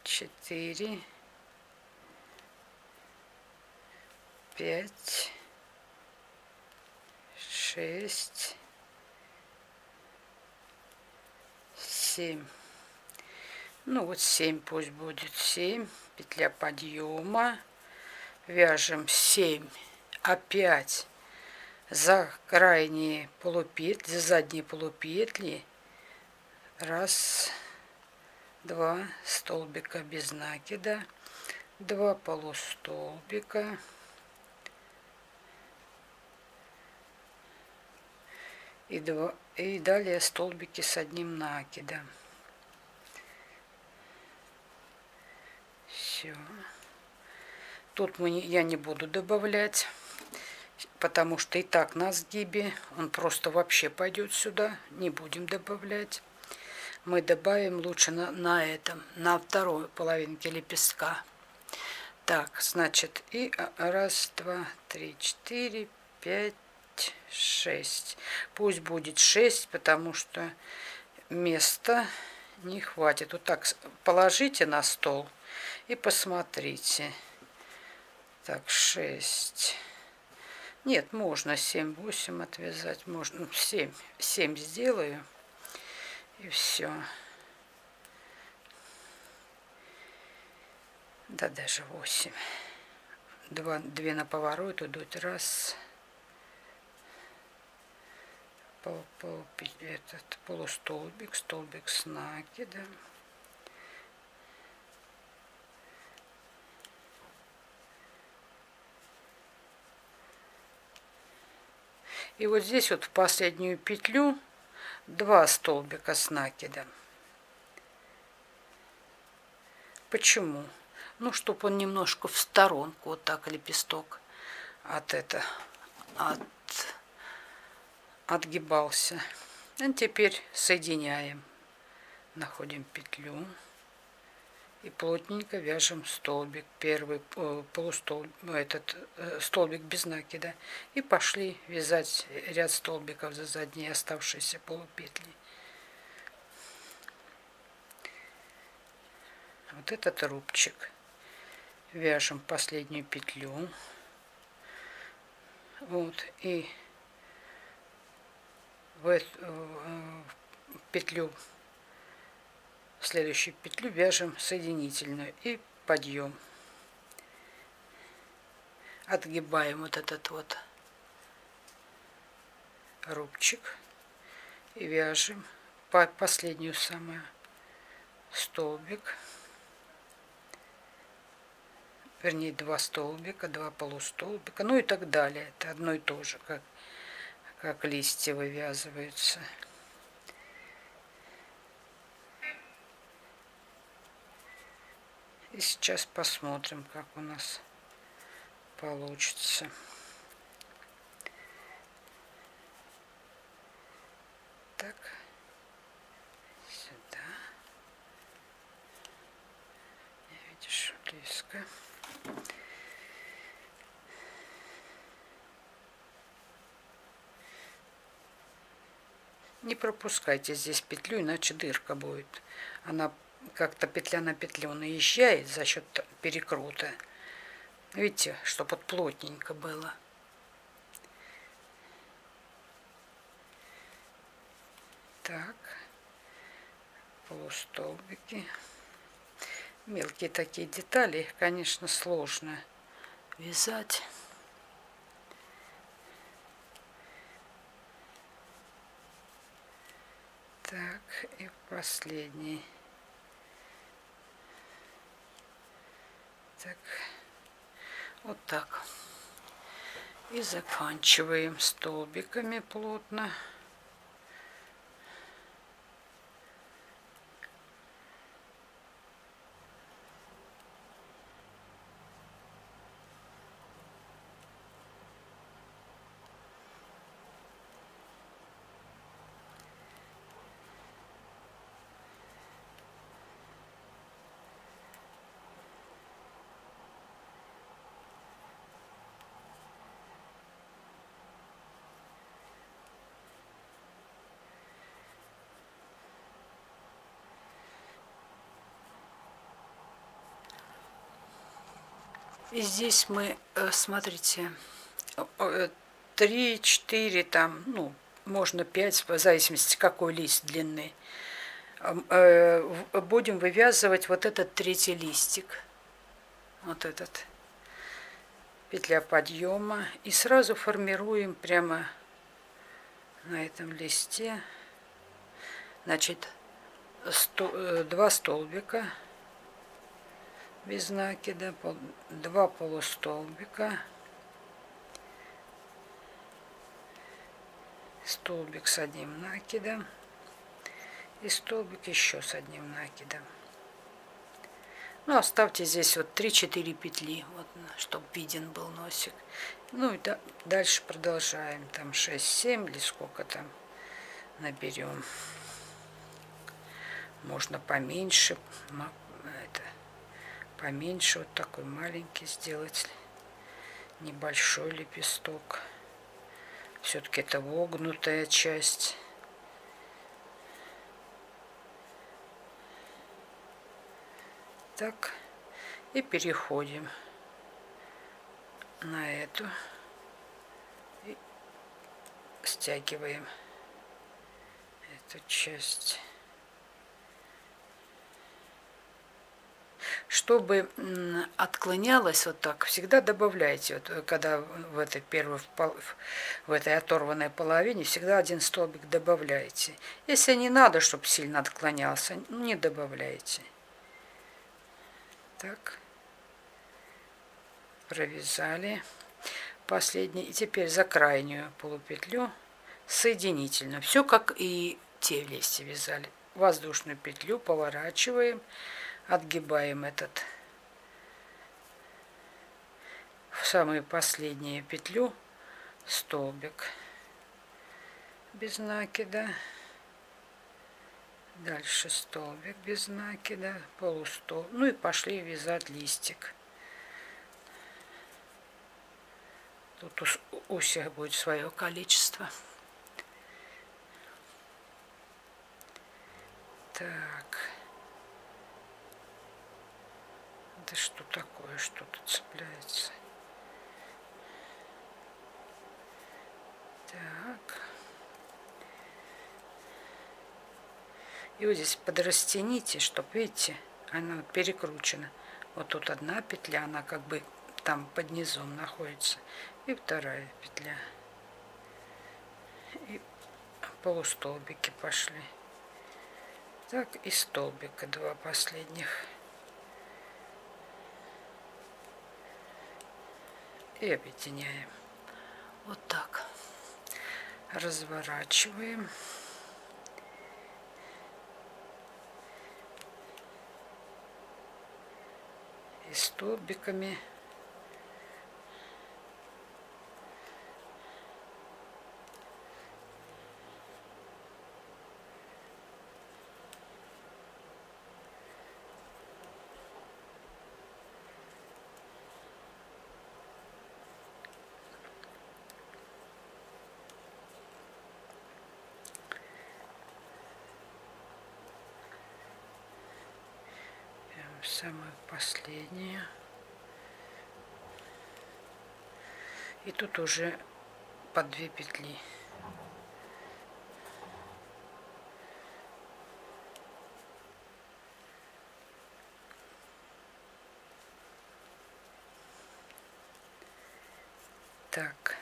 4, 5, 6, 7. Ну вот 7 пусть будет. 7. Петля подъема. Вяжем 7. Опять за крайние полупетли, за задние полупетли. Раз, 2 столбика без накида. 2 полустолбика. И далее столбики с одним накидом. Все. Тут я не буду добавлять, потому что и так на сгибе. Он просто вообще пойдет сюда. Не будем добавлять. Мы добавим лучше на второй половинке лепестка. Так, значит, и раз, 2, 3, 4, 5, 6. Пусть будет 6, потому что места не хватит. Вот так положите на стол и посмотрите. Так, 6. Нет, можно 7, 8 отвязать. Можно 7. 7 сделаю. И все. Да даже 8. 2 на поворот идут. Раз. Этот полустолбик, столбик с накидом. И вот здесь вот в последнюю петлю 2 столбика с накидом. Почему? Ну, чтобы он немножко в сторонку, вот так лепесток отгибался. А теперь соединяем. Находим петлю и плотненько вяжем столбик. Первый полустолбик, столбик без накида. И пошли вязать ряд столбиков за задние оставшиеся полупетли. Вот этот рубчик. Вяжем последнюю петлю. Вот, и в петлю, следующую петлю вяжем соединительную и подъем. Отгибаем вот этот вот рубчик и вяжем последнюю самую столбик, вернее 2 столбика, 2 полустолбика, ну и так далее. Это одно и то же, как листья вывязываются. И сейчас посмотрим, как у нас получится. Так, сюда. Видишь, близко. Не пропускайте здесь петлю, иначе дырка будет. Она как-то петля на петлю наезжает за счет перекрута. Видите, чтобы вот плотненько было. Так, полустолбики. Мелкие такие детали, их, конечно, сложно вязать. Так, и последний. Так, вот так. И заканчиваем столбиками плотно. И здесь мы, смотрите, 3-4 там, ну, можно 5, в зависимости какой лист длины. Будем вывязывать вот этот третий листик. Вот этот. Петля подъема. И сразу формируем прямо на этом листе. Значит, 2 столбика без накида, 2 полустолбика, столбик с одним накидом и столбик еще с одним накидом. Ну, оставьте здесь вот 3-4 петли, вот, чтобы виден был носик. Ну и дальше продолжаем. Там 6-7 или сколько там наберем. Можно поменьше, поменьше, вот такой маленький сделать, небольшой лепесток. Все-таки это вогнутая часть. Так, и переходим на эту и стягиваем эту часть. Чтобы отклонялось вот так, всегда добавляйте, вот, когда в этой в этой оторванной половине, всегда один столбик добавляйте. Если не надо, чтобы сильно отклонялся, не добавляйте. Так, провязали последний. И теперь за крайнюю полупетлю соединительно. Все как и те листья вязали. Воздушную петлю поворачиваем. Отгибаем этот в самую последнюю петлю столбик без накида, дальше столбик без накида, полустолбик, ну и пошли вязать листик. Тут у всех будет свое количество. Так. Это что такое? Что-то цепляется. Так. И вот здесь подрастяните, чтобы, видите, она вот перекручена. Вот тут одна петля, она как бы там под низом находится. И вторая петля. И полустолбики пошли. Так, и столбика 2 последних. И объединяем. Вот так. Разворачиваем. И столбиками самую последнюю. И тут уже по 2 петли. Так.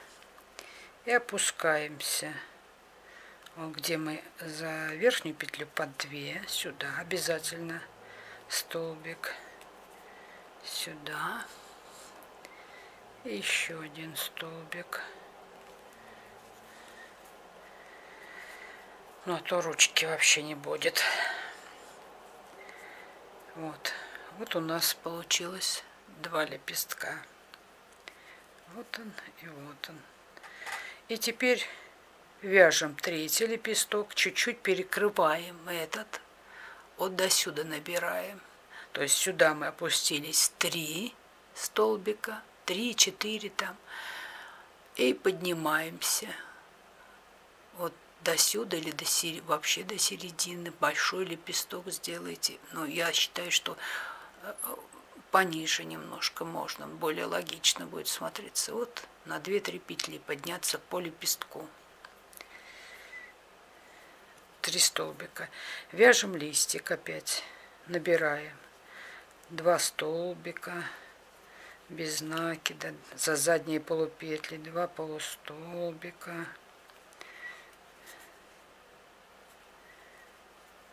И опускаемся. Вот где мы за верхнюю петлю по 2, сюда обязательно столбик, сюда. И еще один столбик. Ну, а то ручки вообще не будет. Вот. Вот у нас получилось 2 лепестка. Вот он и вот он. И теперь вяжем 3-й лепесток, чуть-чуть перекрываем этот, вот до сюда набираем. То есть сюда мы опустились 3 столбика, 3-4 там, и поднимаемся вот до сюда или вообще до середины. Большой лепесток сделайте. Но я считаю, что пониже немножко можно, более логично будет смотреться. Вот на 2-3 петли подняться по лепестку. 3 столбика. Вяжем листик опять. Набираем 2 столбика без накида. За задние полупетли 2 полустолбика.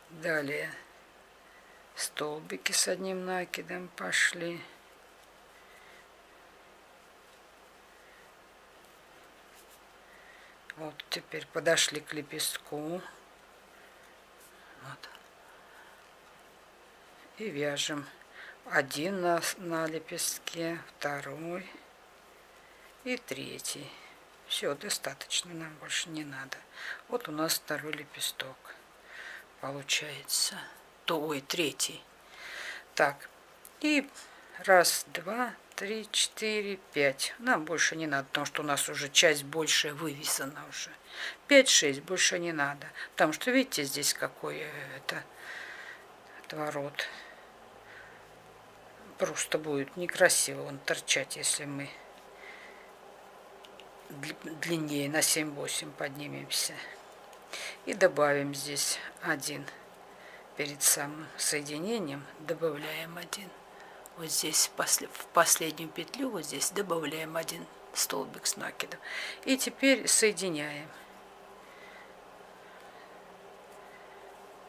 Далее столбики с одним накидом пошли. Вот теперь подошли к лепестку. Вот. И вяжем 1 на лепестке, 2 и 3. Все, достаточно, нам больше не надо. Вот у нас 2 лепесток получается. Ой, 3. Так, и 1, 2, 3, 4, 5. Нам больше не надо, потому что у нас уже часть большая вывязана уже. 5-6 больше не надо. Потому что видите, здесь какой это отворот. Просто будет некрасиво он торчать, если мы длиннее на 7-8 поднимемся. И добавим здесь 1. Перед самым соединением добавляем 1. Вот здесь в последнюю петлю, вот здесь добавляем 1 столбик с накидом. И теперь соединяем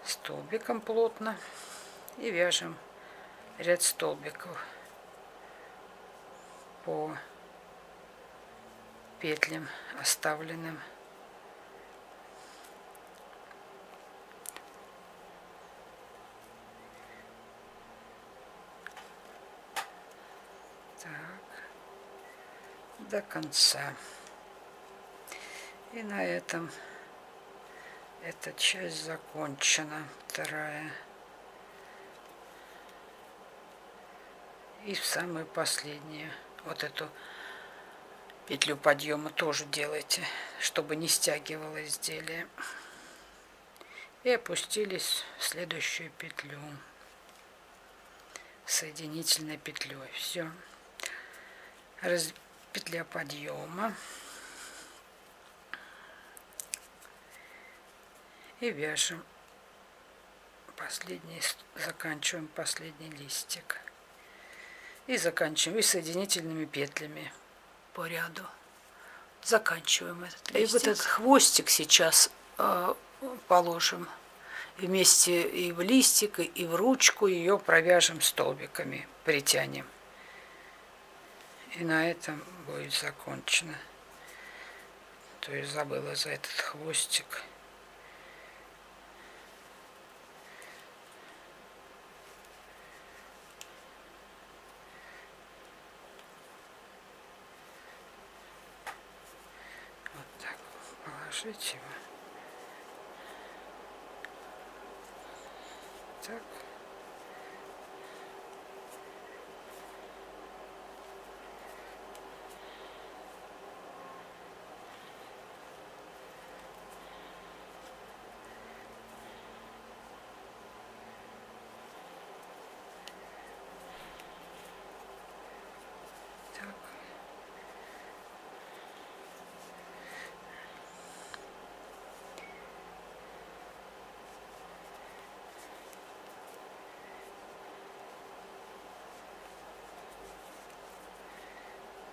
столбиком плотно и вяжем ряд столбиков по петлям оставленным. До конца. И на этом эта часть закончена, 2. И в самую последнюю вот эту петлю подъема тоже делайте, чтобы не стягивало изделие. И опустились в следующую петлю соединительной петлей. Все. Петля подъема. И вяжем последний, заканчиваем последний листик. И заканчиваем и соединительными петлями по ряду. Заканчиваем этот листик. И вот этот хвостик сейчас положим вместе и в листик, и в ручку, ее провяжем столбиками, притянем. И на этом будет закончено. То есть забыла за этот хвостик. Вот так положить его. Так.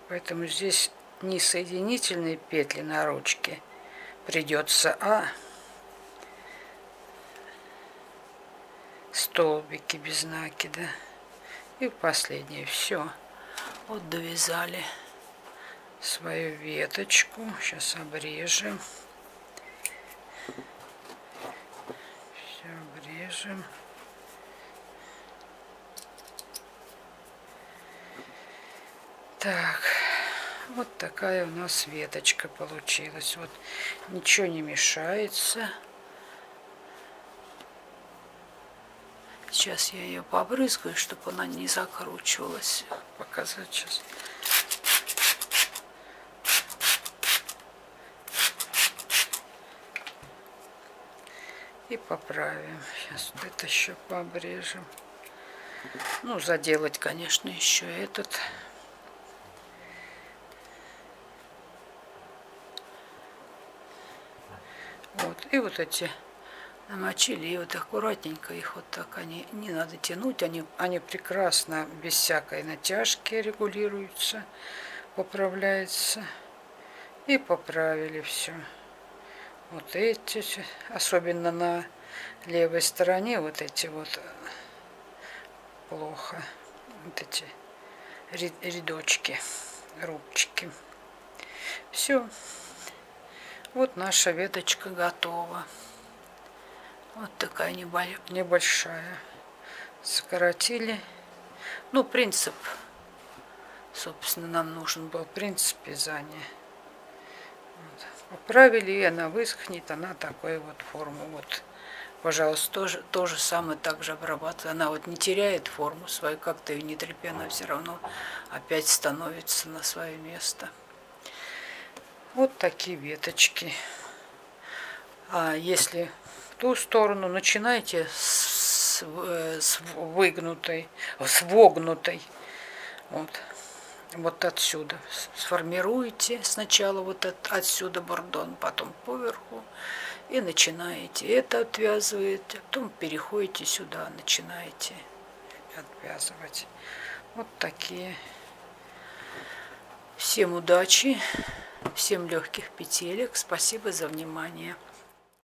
Поэтому здесь не соединительные петли на ручке придется, а столбики без накида. И последнее. Все. Вот довязали свою веточку. Сейчас обрежем. Все обрежем. Так, вот такая у нас веточка получилась. Вот ничего не мешается. Сейчас я ее побрызгаю, чтобы она не закручивалась. Показать сейчас. И поправим. Сейчас вот это еще пообрежем. Ну, заделать, конечно, еще этот. Вот. И вот эти намочили, и вот аккуратненько их вот так, они не надо тянуть, они прекрасно, без всякой натяжки регулируются, поправляются. И поправили все. Вот эти, особенно на левой стороне, вот эти вот плохо, вот эти рядочки, рубчики. Все. Вот наша веточка готова. Вот такая небольшая. Сократили. Ну, принцип. Собственно, нам нужен был принцип вязания. Вот. Поправили, и она высохнет. Она такой вот форму. Вот, пожалуйста, то же самое также обрабатывает. Она вот не теряет форму свою, как-то ее не трепя, она все равно опять становится на свое место. Вот такие веточки. А если в ту сторону, начинайте с вогнутой. Вот отсюда. Сформируете сначала вот отсюда бордон, потом поверху. И начинаете это отвязываете. Потом переходите сюда, начинаете отвязывать. Вот такие. Всем удачи. Всем легких петелек. Спасибо за внимание.